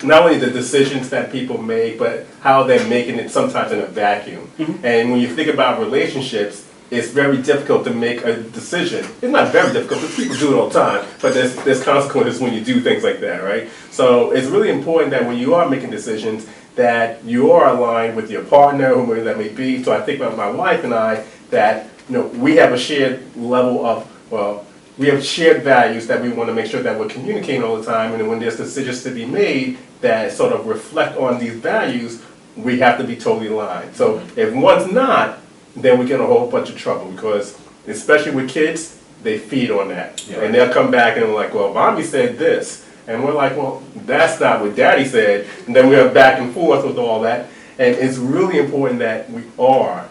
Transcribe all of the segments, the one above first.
not only the decisions that people make, but how they're making it sometimes in a vacuum. And when you think about relationships, it's very difficult to make a decision. It's not very difficult, because people do it all the time, but there's consequences when you do things like that, right? So it's really important that when you are making decisions, that you are aligned with your partner, whoever that may be. So I think about my wife and I, that we have a shared level of, well, we have shared values that we want to make sure that we're communicating all the time, and when there's decisions to be made that sort of reflect on these values, we have to be totally aligned. So if one's not, then we get a whole bunch of trouble, because especially with kids, they feed on that. Yeah. And they'll come back and they're like, well, mommy said this. And we're like, well, that's not what daddy said. And then we're back and forth with all that. And it's really important that we are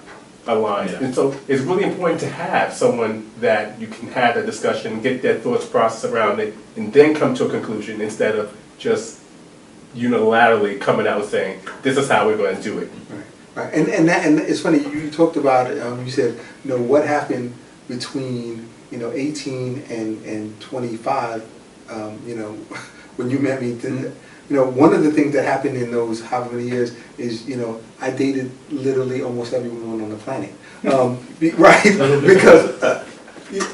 aligned. Yeah. And so it's really important to have someone that you can have that discussion, get their thoughts process around it, and then come to a conclusion, instead of just unilaterally coming out and saying, this is how we're going to do it. Right. And it's funny, you talked about it, you said, what happened between 18 and 25, when you met me. One of the things that happened in those however many years is, I dated literally almost every woman on the planet, right?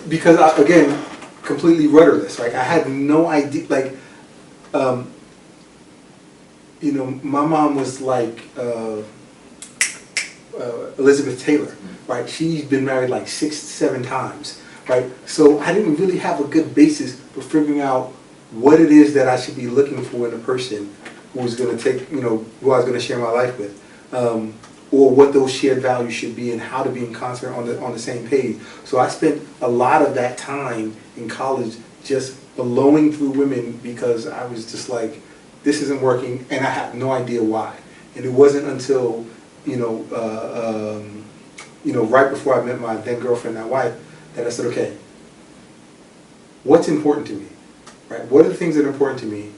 Because I, again, completely rudderless. Like I had no idea. Like, my mom was like Elizabeth Taylor, right? She's been married like 6, 7 times, right? So I didn't really have a good basis for figuring out what it is that I should be looking for in a person who's going to take, who I was going to share my life with, or what those shared values should be, and how to be in concert on the same page. So I spent a lot of that time in college just blowing through women, because I was just like, this isn't working, and I have no idea why. And it wasn't until right before I met my then girlfriend, now wife, that I said, okay, what's important to me? Right? What are the things that are important to me?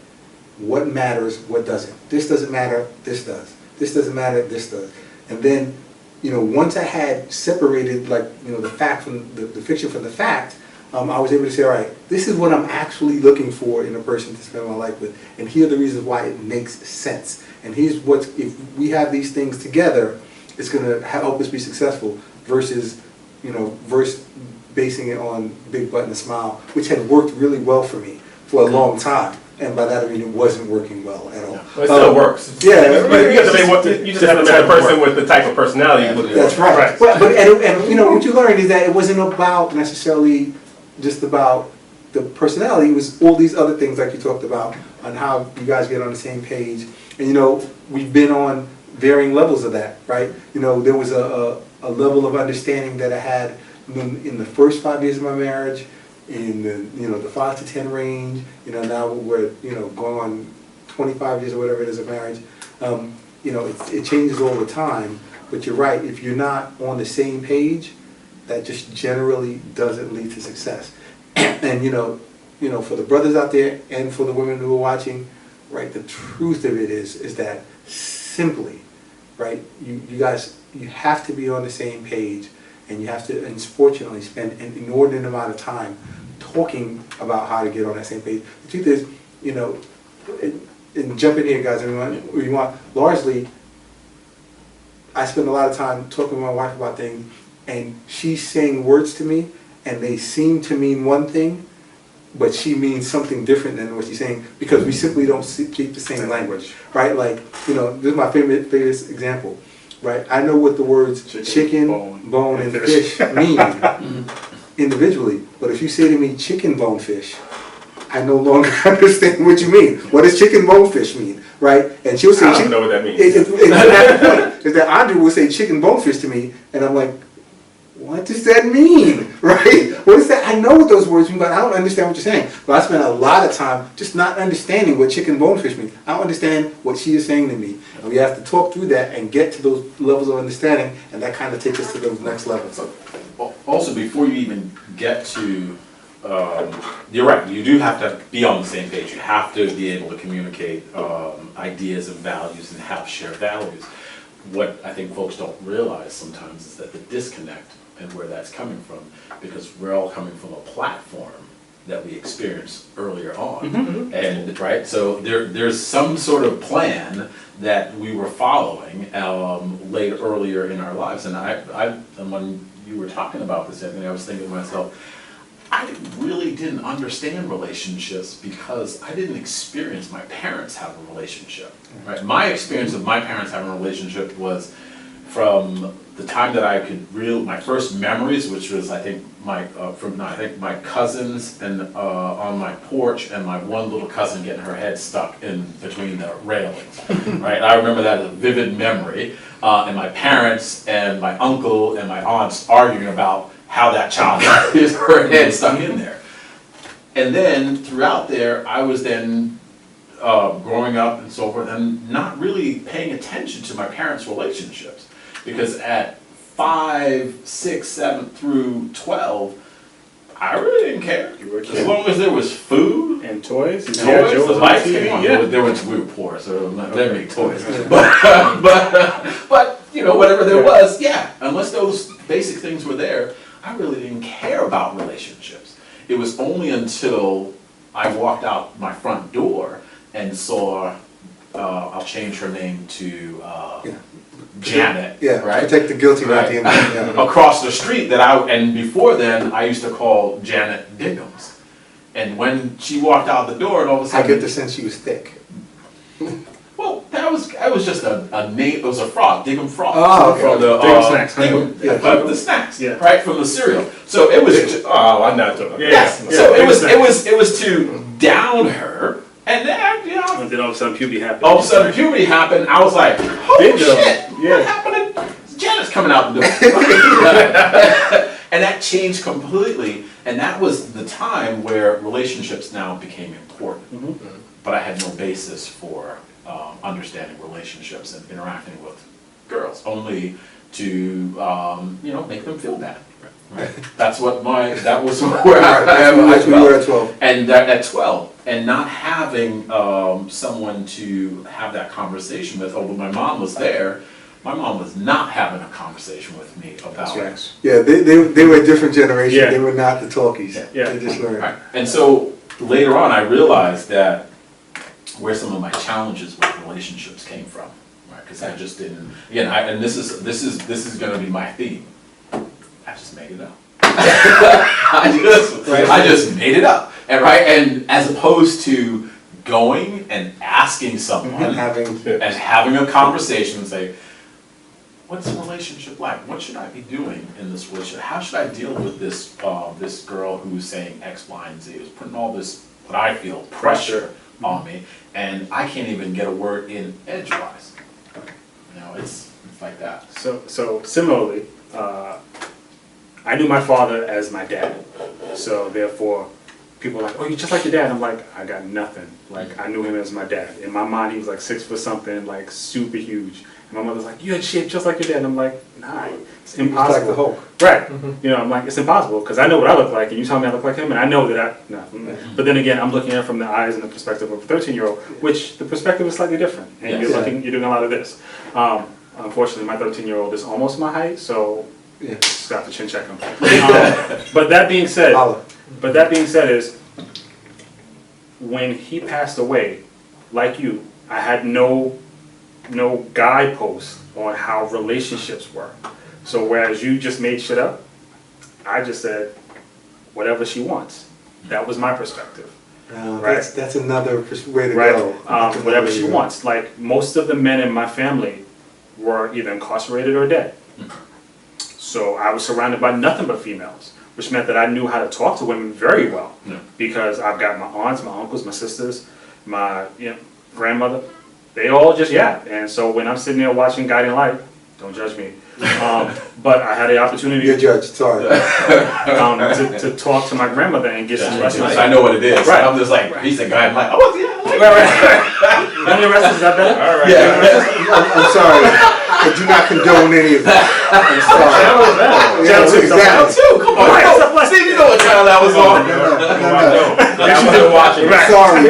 What matters? What doesn't? This doesn't matter. This does. This doesn't matter. This does. And then, once I had separated, like, the fact from the fiction from the fact, I was able to say, all right, this is what I'm actually looking for in a person to spend my life with, and here are the reasons why it makes sense. And here's what, if we have these things together, it's going to help us be successful, versus basing it on big butt and a smile, which had worked really well for me for a long time. And by that I mean it wasn't working well at all. Well, it still works. Yeah, you just have to meet the person with the type of personality you look for. That's right. Well, but what you learned is that it wasn't about necessarily just about the personality. It was all these other things, like you talked about, on how you guys get on the same page. And we've been on varying levels of that, right? There was a level of understanding that I had in the first 5 years of my marriage, in the 5 to 10 range. Now we're going on 25 years or whatever it is of marriage. It changes all the time. But you're right. If you're not on the same page, that just generally doesn't lead to success. And for the brothers out there and for the women who are watching, right, the truth of it is that simply, right, you guys, you have to be on the same page, and you have to, unfortunately, spend an inordinate amount of time talking about how to get on that same page. The truth is, and jump in here, guys, if you want, largely, I spend a lot of time talking with my wife about things, and she's saying words to me, and they seem to mean one thing, but she means something different than what she's saying, because we simply don't speak the same language, right? Like, this is my favorite example, right? I know what the words chicken, bone, and fish mean individually, but if you say to me chicken, bone, fish, I no longer understand what you mean. What does chicken, bone, fish mean, right? And she'll say, I don't know what that means. That's the point, is that Andrew will say chicken, bone, fish to me, and I'm like, what does that mean, right? What is that? I know what those words mean, but I don't understand what you're saying. But I spend a lot of time just not understanding what chicken bonefish means. I don't understand what she is saying to me. And we have to talk through that and get to those levels of understanding, and that kind of takes us to those next levels. So, also, before you even get to, you're right, you do have to be on the same page. You have to be able to communicate ideas and values and have shared values. What I think folks don't realize sometimes is that the disconnect and where that's coming from, because we're all coming from a platform that we experienced earlier on. And And, right, so there's some sort of plan that we were following earlier in our lives. And and when you were talking about this, Anthony, I was thinking to myself, I really didn't understand relationships because I didn't experience my parents having a relationship. Right? My experience of my parents having a relationship was from the time that I could my first memories, which was I think my cousins and on my porch, and my one little cousin getting her head stuck in between the railings. Right, I remember that as a vivid memory, and my parents and my uncle and my aunts arguing about how that child got her head stuck in there. And then throughout there, I was then growing up and so forth, and not really paying attention to my parents' relationships. Because at 5, 6, 7 through 12, I really didn't care. You were a kid. As long as there was food And toys? toys, Yeah, Joe the was on lights TV, came on. yeah. We were poor, so they didn't make toys. But you know, whatever there was, yeah. Unless those basic things were there, I really didn't care about relationships. It was only until I walked out my front door and saw, I'll change her name to Janet. Yeah, right? protect the guilty, not the Right. innocent. Yeah. Across the street and before then, I used to call Janet Diggums. And when she walked out the door, and all of a I sudden, get the sense she was thick. well, that was just a name. It was a frog, Diggum frog. Oh, okay. From the Diggum snacks. Diggum, Yeah. the snacks, Yeah. right, from the cereal. So it was. Oh, I'm not talking. Yeah. Yes. Yeah. So Diggum it snacks. was to down her, and then And then all of a sudden puberty happened. all of a sudden puberty happened. I was like, holy Diggum. shit! Yeah. What happened? Janet's coming out the door. And that changed completely. And that was the time where relationships now became important. Mhm. But I had no basis for understanding relationships and interacting with girls, only to make them feel bad. Right? That was where That's when you were at 12. and at 12, and not having someone to have that conversation with, although my mom was there, my mom was not having a conversation with me about Snacks. Yeah, they were a different generation. Yeah. They were not the talkies. Yeah. They just learned. Right. And so later on, I realized that where some of my challenges with relationships came from, right? Because I just didn't. Again, and this is going to be my theme. I just made it up. I just made it up, and as opposed to going and asking someone And having and having a conversation and say, what's a relationship like? What should I be doing in this relationship? How should I deal with this this girl who's saying X, Y, and Z? Who's putting all this, what I feel, pressure on me, and I can't even get a word in edgewise. It's like that. So similarly, I knew my father as my dad. So therefore, people are like, oh, you're just like your dad. I'm like, I got nothing. Like, I knew him as my dad. In my mind, he was like 6 foot something, like super huge. And my mother's like, you had shaped just like your dad. And I'm like, nah, it's he was impossible. like the Hulk. Right. I'm like, it's impossible because I know what I look like, and you tell me I look like him, and I know that But then again, I'm looking at it from the eyes and the perspective of a 13-year-old, which the perspective is slightly different. And Yes. you're doing a lot of this. Unfortunately, my 13-year-old is almost my height, so Yeah. just got to chin check him. But that being said, Holla. is when he passed away, like you, I had no guideposts on how relationships were. So whereas you just made shit up, I just said whatever she wants. That was my perspective. Right. That's another way to Right. go. That's another Whatever way she to go. wants. Like most of the men in my family were either incarcerated or dead. So I was surrounded by nothing but females, which meant that I knew how to talk to women very well. Yeah. Because I've got my aunts, my uncles, my sisters, my grandmother. They all just And so when I'm sitting there watching Guiding Light, don't judge me, but I had the opportunity You're judged. Sorry. to talk to my grandmother and get some lessons. I know what it is. Right. I'm just like, he said, guy, I'm like, oh, yeah, I like Right. Any lessons, is that better? All right. Yeah. I'm sorry. I do not condone any of that. I'm sorry. Channel two, Channel exactly. 2, come on. Right, No, stuff like- Steve, you know what channel that was on. No. I'm still watching. Right. Sorry.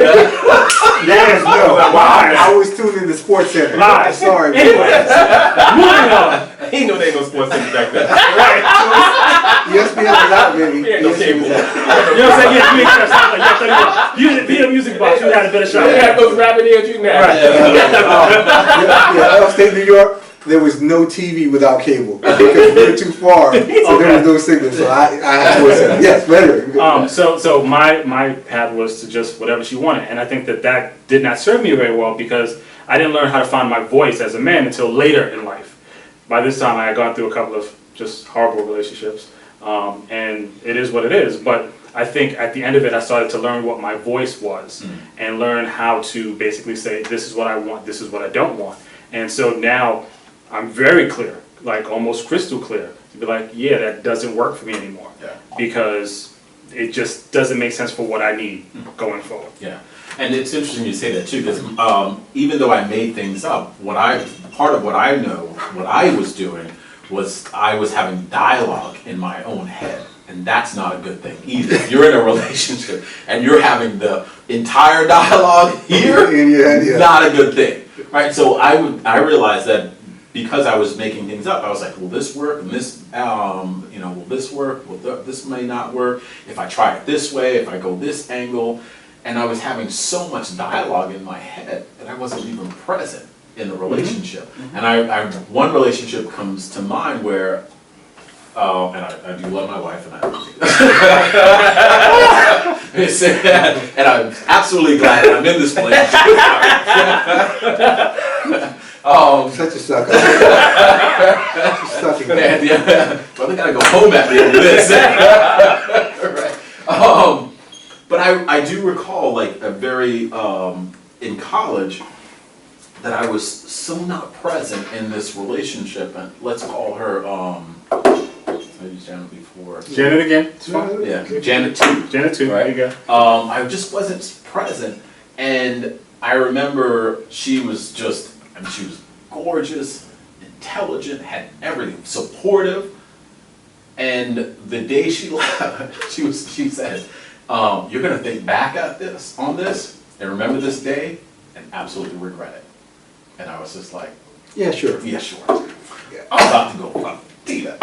Yes, no, I lies. always tune in the Sports Center. Lies. Sorry. Anyways, moving on. He knew they ain't no sports things back then. ESPN was out, baby. He ain't no cable. You know what I'm saying? Yeah, you ain't got something like that. You be a music box. ears, we had a better shot. You have those rabbit ears you now. Yeah, upstate New York, there was no TV without cable because we were too far, so there was no signal. So I had to listen. Yes, better. So my path was to just whatever she wanted, and I think that did not serve me very well because I didn't learn how to find my voice as a man until later in life. By this time, I had gone through a couple of just horrible relationships, and it is what it is. But I think at the end of it, I started to learn what my voice was and learn how to basically say, this is what I want, this is what I don't want. And so now I'm very clear, like almost crystal clear, to be like, yeah, that doesn't work for me anymore. Yeah. Because it just doesn't make sense for what I need going forward. Yeah, and it's interesting you say that too, because even though I made things up, part of what I know, what I was doing was I was having dialogue in my own head, and that's not a good thing either. If you're in a relationship and you're having the entire dialogue here, Yeah. not a good thing, right? So I realized that because I was making things up, I was like, will this work? And this, will this work? This may not work. If I try it this way, if I go this angle. And I was having so much dialogue in my head that I wasn't even present in the relationship. And one relationship comes to mind where, and I do love my wife, and and I'm absolutely glad that I'm in this place. Such a sucker. Such a Man, yeah, well, I gotta go home at the end of this. Right. But I do recall, like, a very, in college, that I was so not present in this relationship, and let's call her, I used Janet before. Janet again? It's fine. Yeah, Janet too. Janet too, Right. there you go. I just wasn't present, and I remember she was she was gorgeous, intelligent, had everything, supportive, and the day she left, she said, you're gonna think back on this, and remember this day, and absolutely regret it. And I was just like, Yeah, sure. yeah, sure. Yeah. I'm about to go do that.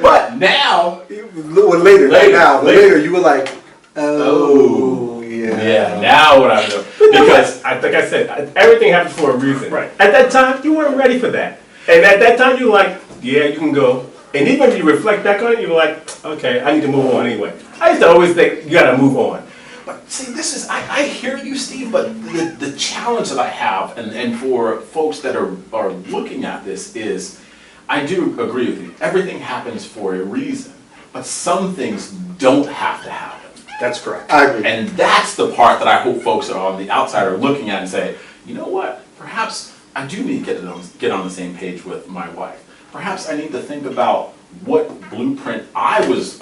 But now, Well, later, Later, now, but later. later you were like, oh, yeah, now what I know, Because, like I said, everything happens for a reason. Right. At that time, you weren't ready for that. And at that time, you were like, yeah, you can go. And even if you reflect back on it, you were like, okay, I need to move on anyway. I used to always think, you gotta move on. But see, this is, I hear you, Steve, but the challenge that I have, and for folks that are looking at this is, I do agree with you, everything happens for a reason, but some things don't have to happen. That's correct. I agree. And that's the part that I hope folks that are on the outside are looking at and say, you know what, perhaps I do need to get on the same page with my wife. Perhaps I need to think about what blueprint I was,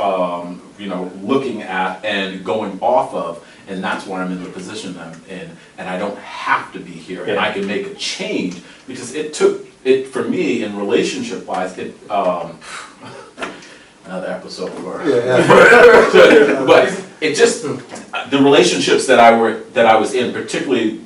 looking at and going off of, and that's why I'm in the position I'm in, and I don't have to be here, and I can make a change, because it took, for me, in relationship-wise, another episode for, but it just, the relationships that I was in, particularly,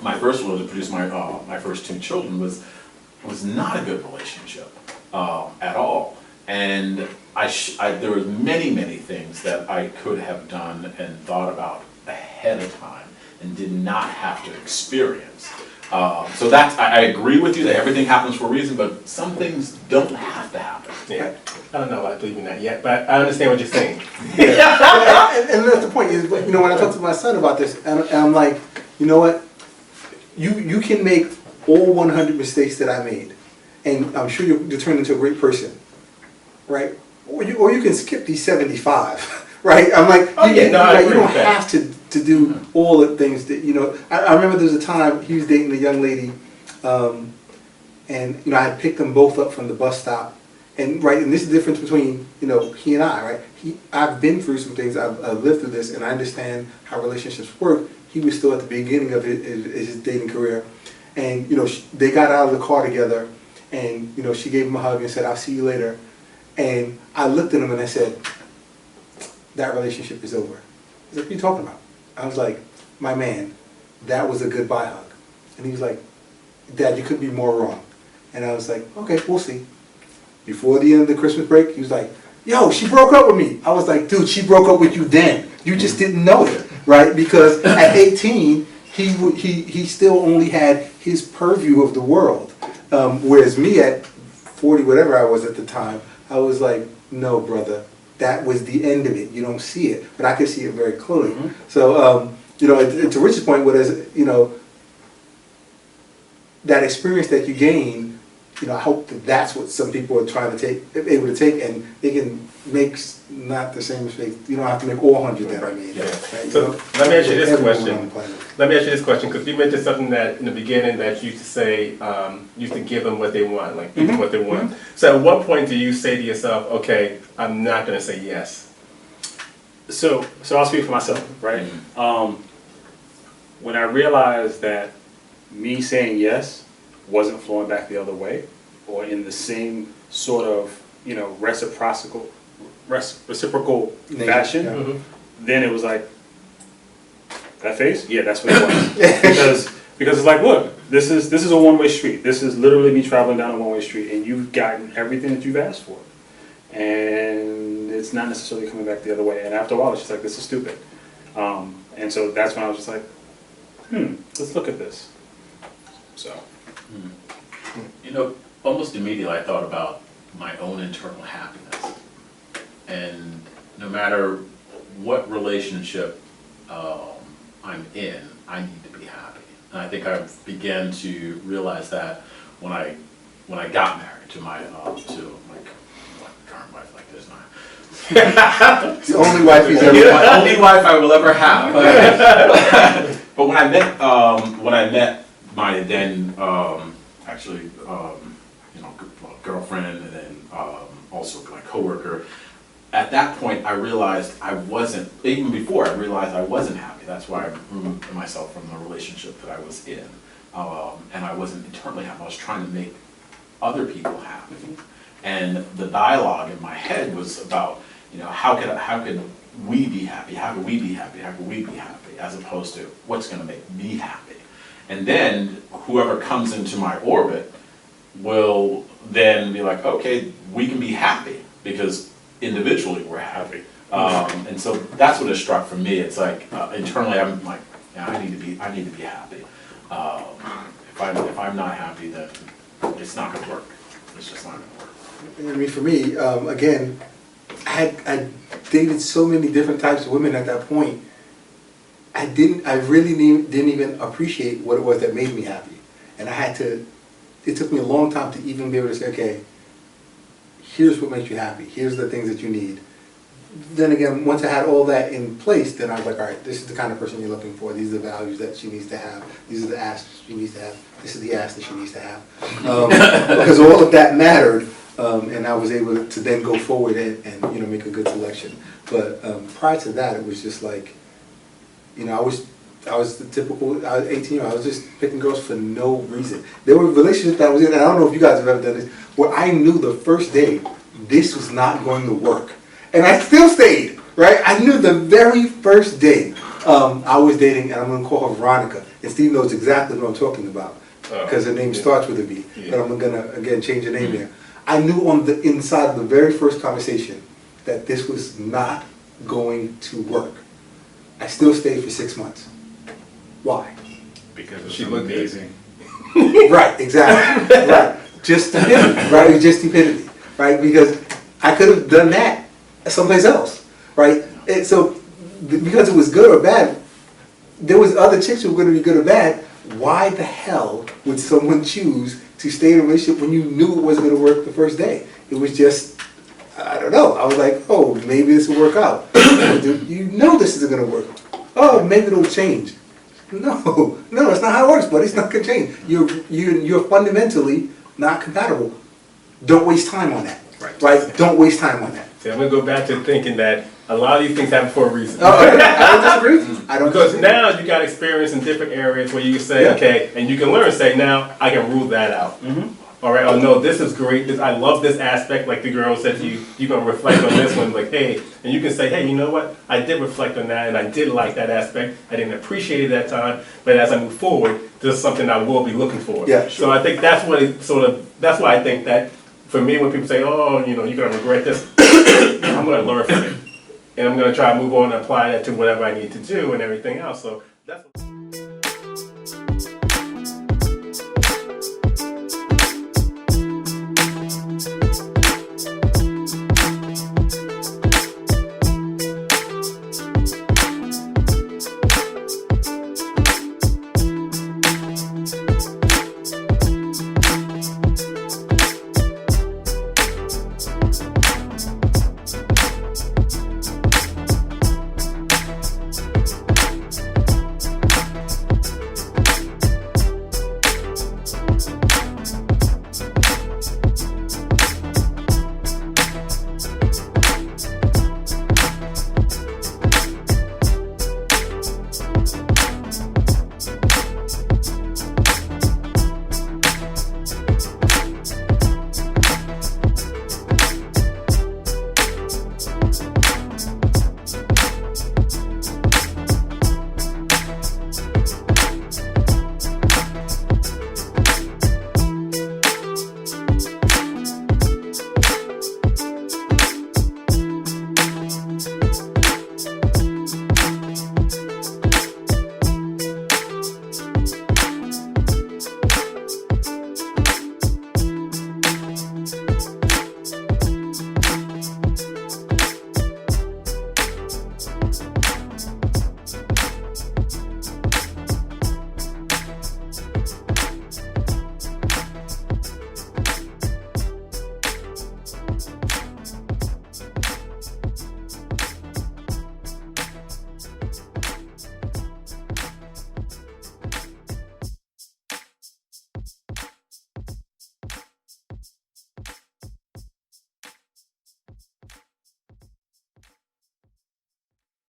my first one was to produce my first two children, was not a good relationship at all. And there were many things that I could have done and thought about ahead of time and did not have to experience. So I agree with you that everything happens for a reason, but some things don't have to happen. Yeah. I don't know if I believe in that yet, but I understand what you're saying. And that's the point, is, when I talk to my son about this, and I'm like, you know what? You can make all 100 mistakes that I made, and I'm sure you'll turn into a great person, right? Or you can skip these 75, right? I'm like, you don't have to do all the things that, I remember there was a time he was dating a young lady, and I had picked them both up from the bus stop, and this is the difference between, he and I, right? I've been through some things, I've lived through this, and I understand how relationships work. He was still at the beginning of his dating career, and they got out of the car together, and she gave him a hug and said, "I'll see you later." And I looked at him and I said, "That relationship is over." He's like, "What are you talking about?" I was like, "My man, that was a goodbye hug." And he was like, "Dad, you could be more wrong." And I was like, "Okay, we'll see." Before the end of the Christmas break, he was like, yo, she broke up with me. I was like, dude, she broke up with you then. You just didn't know it, right? Because at 18, he still only had his purview of the world. Whereas me at 40, whatever I was at the time, I was like, no, brother, that was the end of it. You don't see it. But I could see it very clearly. So, to Rich's point, that experience that you gain, I hope that that's what some people are able to take, and they can make not the same mistakes. You don't have to make all 100 that I made. Yeah. Right? So let me ask you this Everyone question. on the planet. Let me ask you this question, because you mentioned something that in the beginning that you used to say, used to give them what they want, like give them what they want. So at what point do you say to yourself, okay, I'm not going to say yes? So I'll speak for myself, right? When I realized that me saying yes wasn't flowing back the other way, or in the same sort of, reciprocal fashion, then it was like, that face? Yeah, that's what it was. because it's like, look, this is a one-way street. This is literally me traveling down a one-way street, and you've gotten everything that you've asked for. And it's not necessarily coming back the other way. And after a while, it's just like, this is stupid. And so that's when I was just like, let's look at this. So. Almost immediately I thought about my own internal happiness. And no matter what relationship I'm in, I need to be happy. And I think I began to realize that when I got married to my current wife, like this now. The only wife he's ever The only wife I will ever have. But when I met my then girlfriend, and then also my coworker, at that point I realized I wasn't, even before I realized I wasn't happy. That's why I removed myself from the relationship that I was in. And I wasn't internally happy. I was trying to make other people happy. And the dialogue in my head was about, how could we be happy? How could we be happy? How could we be happy? As opposed to what's going to make me happy. And then whoever comes into my orbit will then be like, okay, we can be happy because individually we're happy. And so that's what it struck for me. It's like internally I'm like, yeah, I need to be happy. If I'm not happy, then it's not going to work. It's just not going to work. I mean, for me, again, I dated so many different types of women at that point. I really didn't even appreciate what it was that made me happy. And it took me a long time to even be able to say, okay, here's what makes you happy. Here's the things that you need. Then again, once I had all that in place, then I was like, all right, this is the kind of person you're looking for. These are the values that she needs to have. These are the asks she needs to have. This is the ass that she needs to have. Because all of that mattered, and I was able to then go forward and make a good selection. But prior to that, it was just like, I was the typical, I was 18, I was just picking girls for no reason. There were relationships that I was in, and I don't know if you guys have ever done this, where I knew the first day this was not going to work. And I still stayed, right? I knew the very first day I was dating, and I'm going to call her Veronica. And Steve knows exactly what I'm talking about, because her name starts with a V. But I'm going to, again, change the name here. I knew on the inside of the very first conversation that this was not going to work. I still stayed for 6 months. Why? Because she looked amazing. Right, exactly. Right. Just stupidity, right? It was just stupidity, right? Because I could have done that someplace else, right? And so, because it was good or bad, there was other chicks who were going to be good or bad. Why the hell would someone choose to stay in a relationship when you knew it wasn't going to work the first day? It was just, I don't know. I was like, oh, maybe this will work out. You know this isn't going to work. Oh, maybe it'll change. No, that's not how it works, buddy. It's not going to change. You're fundamentally not compatible. Don't waste time on that. Right? Don't waste time on that. See, I'm going to go back to thinking that a lot of these things happen for a reason. I don't disagree. Because now you got experience in different areas where you can say, okay, and you can learn, say, now I can rule that out. All right, oh no, this is great. I love this aspect. Like the girl said to you, you're going to reflect on this one. Like, hey, and you can say, hey, you know what? I did reflect on that, and I did like that aspect. I didn't appreciate it at that time, but as I move forward, this is something I will be looking for. Yeah, sure. So I think that's what that's why I think that for me, when people say, oh, you know, you're gonna regret this, I'm gonna learn from it. And I'm gonna try to move on and apply that to whatever I need to do and everything else. So that's